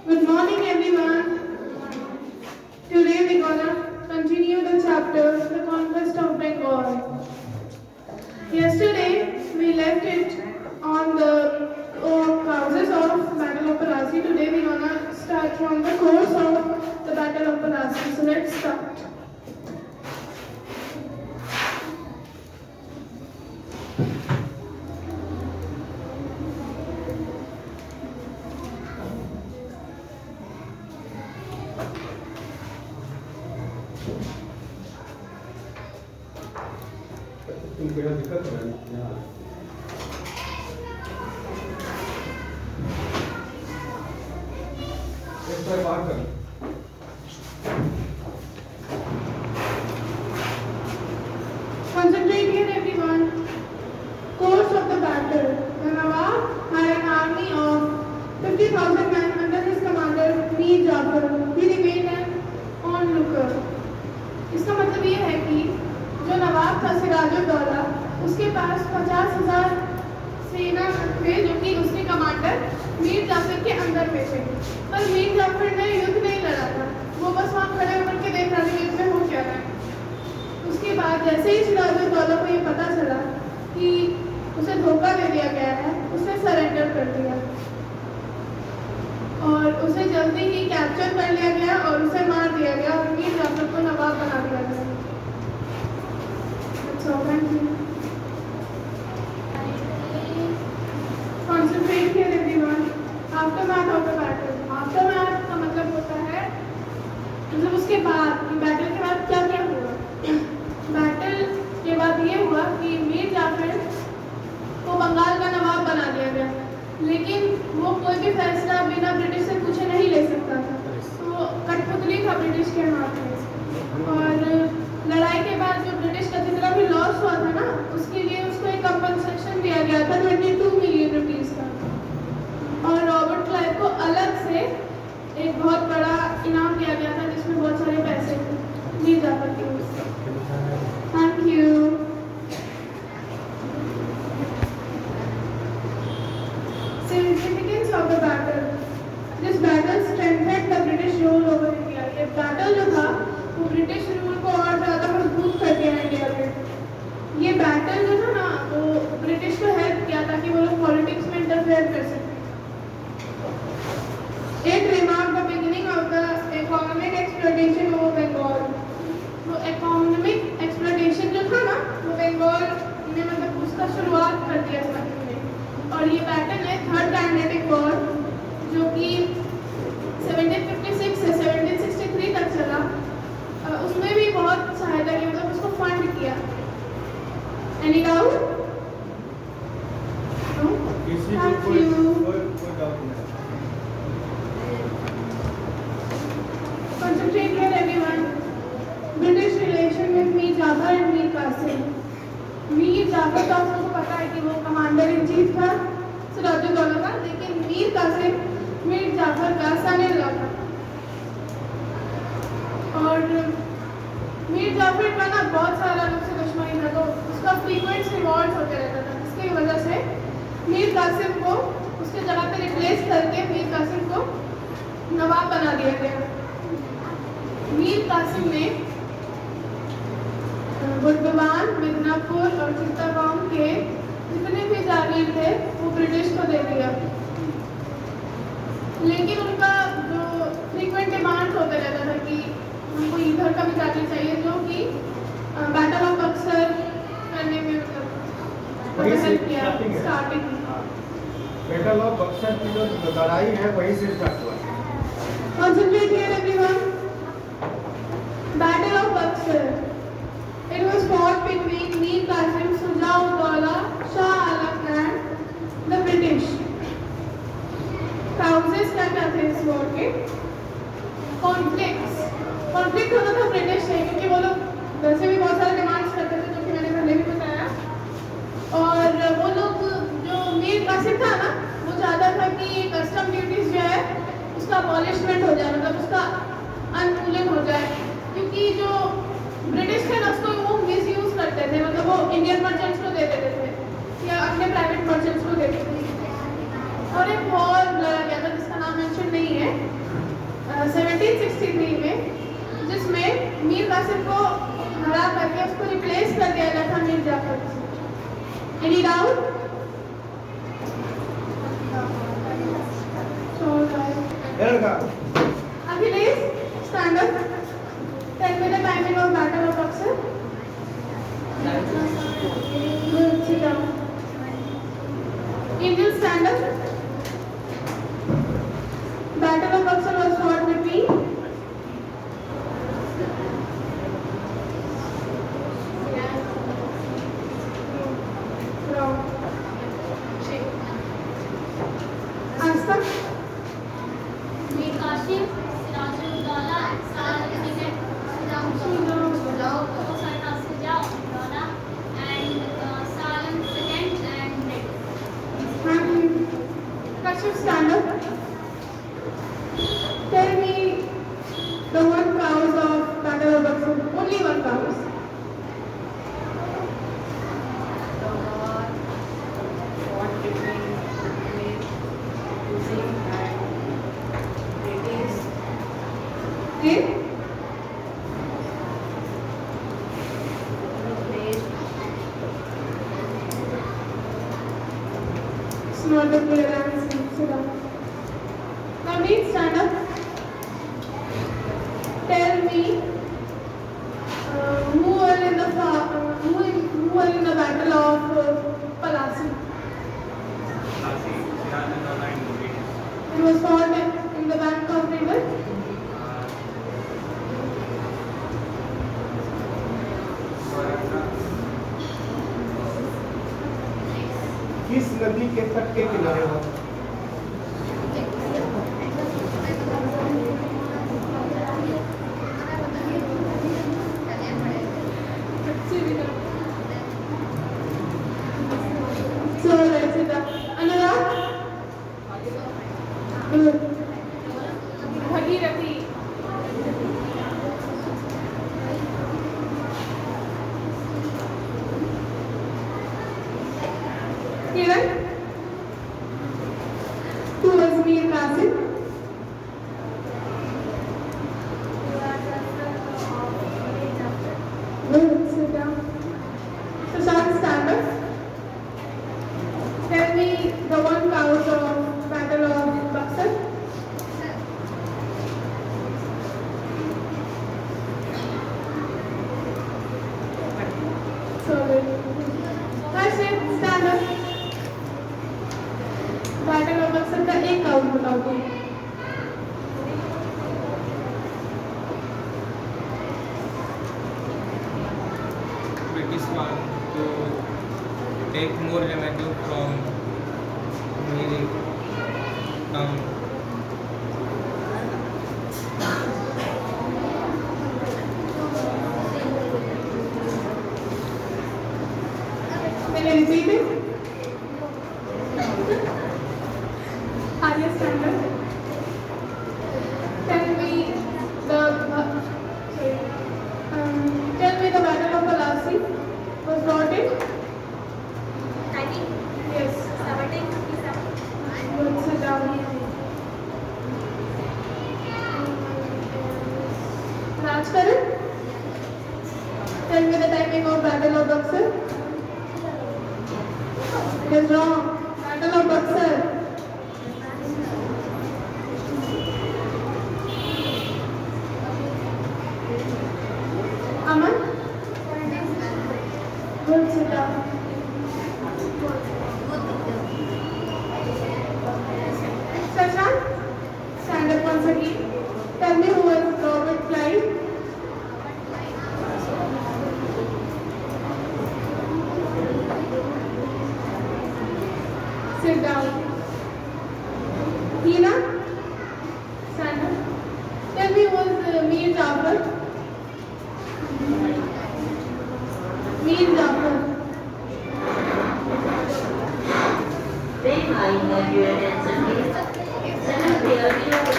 Good morning, everyone. Today we're gonna continue the chapter, The Conquest of Bengal. Yesterday we left it on the causes of Battle of Plassey. Today we're gonna start from the course of the Battle of Plassey. So let's start. दिक्कत है यहाँ एक बार बात कर Concentrate here, everyone. Course of the battle. The Nawab had an army of 50,000 men under his commander Mir Jafar. He remained an onlooker. इसका मतलब ये है कि जो नवाब था सिराजुद्दौला, उसके पास 50,000 सेना थे जो कि उसके कमांडर मीर जाफर के अंदर में थे। पर मीर जाफर ने युद्ध नहीं लड़ा था, वो बस वहाँ खड़े होकर के देख रहा था युद्ध में हो क्या रहा है। उसके बाद जैसे ही सिराजुद्दौला को ये पता चला कि उसे धोखा दे दिया गया है, उसने सरेंडर कर दिया और उसे जल्दी ही कैप्चर कर लिया गया और उसे मार दिया गया और मीर जाफर को नवाब बना दिया गया। So thank you. Concentrate here, everyone. Aftermath of the battle. Aftermath का मतलब होता है मतलब उसके बाद कि बैटल के बाद क्या क्या हुआ। बैटल के बाद ये हुआ कि मीर जाफर को बंगाल का नवाब बना दिया गया, लेकिन वो कोई भी फैसला बिना ब्रिटिश से पूछे नहीं ले सकता था। तो कठपुतली था ब्रिटिश के हाथ में और लड़ाई के बाद जो ब्रिटिश का जितना भी लॉस हुआ था ना, उसके लिए उसको एक कंपनसेशन दिया गया था 22 मिलियन रुपीस का और रॉबर्ट क्लाइव को अलग से एक बहुत बड़ा इनाम दिया गया था जिसमें बहुत सारे पैसे थे मीर जाफर के उससे। Thank you. Significance of the battle. This battle strengthened the British rule over India. ये बैटल जो था वो ब्रिटिश रूल को और ज़्यादा मजबूत कर दिया इंडिया में। ये बैटल जो था ना वो ब्रिटिश को हेल्प किया ताकि वो लोग पॉलिटिक्स में इंटरफेयर कर सकें। It remarked the beginning of the economic exploitation over Bengal. वो economic exploitation जो था ना वो बंगाल ने मतलब उसका शुरुआत कर दिया स्टार्टिंग में। और ये बैटल है थर्ड कैनेडिक वॉर जो कि 1756 से 1763 तक चला। उसमें भी बहुत सहायता की मतलब उसको फंड किया। Any doubt? No? Thank you. Concentrate here, everyone. British relation with Mir Jafar and Mir Qasim. Mir Jafar का सबको पता है कि वो कमांडर इन चीफ था सिराजुद्दौला का, लेकिन मीर कासिम मीर जाफर का सन-इन-लॉ था और मीर जाफर का ना बहुत सारा लोग से दुश्मनी था, तो उसका फ्रीक्वेंट रिवॉल्ट्स होते रहता था, जिसकी वजह से मीर कासिम को उसके जगह पे रिप्लेस करके मीर कासिम को नवाब बना दिया गया। मीर कासिम ने बुर्दवान, मिदनापुर और चित्तागोंग के जितने भी जागीर थे वो ब्रिटिश को दे दिया, लेकिन उनका जो फ्रीक्वेंट डिमांड्स होते रहता था कि हमको इधर का भी जागीर चाहिए, जो कि बैटल ऑफ बक्सर करने में मतलब हेल्प किया स्टार्टिंग। बैटल ऑफ बक्सर की जो लड़ाई है वहीं से स्टार्ट हुआ। Concentrate here, everyone. Battle of Buxar. It was fought between Mir Qasim, Sujauddaulah, Shah Alam and the British. Causes क्या थे इस वॉर के? Conflicts. Conflict होता था ब्रिटिश से क्योंकि वो लोग वैसे भी बहुत सारे डिमांड्स करते थे जो कि मैंने पहले भी बताया, और वो लोग जो मीर कासिम था ना वो चाहता था कि कस्टम ड्यूटीज जो है उसका अबॉलिशमेंट हो जाए, मतलब उसका अनुकूलन हो जाए, क्योंकि जो ब्रिटिश थे ना उसको वो मिस यूज करते थे, मतलब वो इंडियन मर्चेंट्स को दे देते थे या अपने प्राइवेट मर्चेंट्स को देते थे। और एक वॉर लड़ा गया था जिसका नाम मेंशन नहीं है, कासिम को हरा करके उसको रिप्लेस कर दिया गया था मीर जाफर से। Any doubt? Achilles, stand up. Tell me the timing of Battle of Buxar. Good, sit down. Angel, stand up. Battle of Buxar was fought between Asta. Mir Qasim, Sirajul-Dawla, Salah and Salam second and Kashif, stand up. Tell me the one cause of Battle of Buxar. Only one cause. The war fought between Using and British. Okay? It's not the clear answer. Sit down. Now, please stand up. Tell me who were in the Battle of Palasi. It was fought in the bank of river. किस नदी के तट के किनारे हो? So let's see that. Anurag? Good. Bhagirathi. Kiran? Who was Mir Qasim? Good. Sit down. Sushant, stand up. Tell me the one cause of Battle of Buxar. So good. Harshit, stand up. Battle of Buxar का एक count बताओ तुम. British one to take more revenue from Miri town. Can you repeat it? Arya, stand up. Tell me the Battle of Palasi was brought in. timing Yes. 1757. Good, sit down. Rajkaran, tell me the timing of Battle of Buxar. It is wrong. Battle of Buxar. Aman? Good, sit down. Shashank, stand up once again. Tell me who was Robert Clive. Sit down. Hina, stand up. Tell me who was Mir Jafar. Mir Jafar. May I have your attention, please? Second priority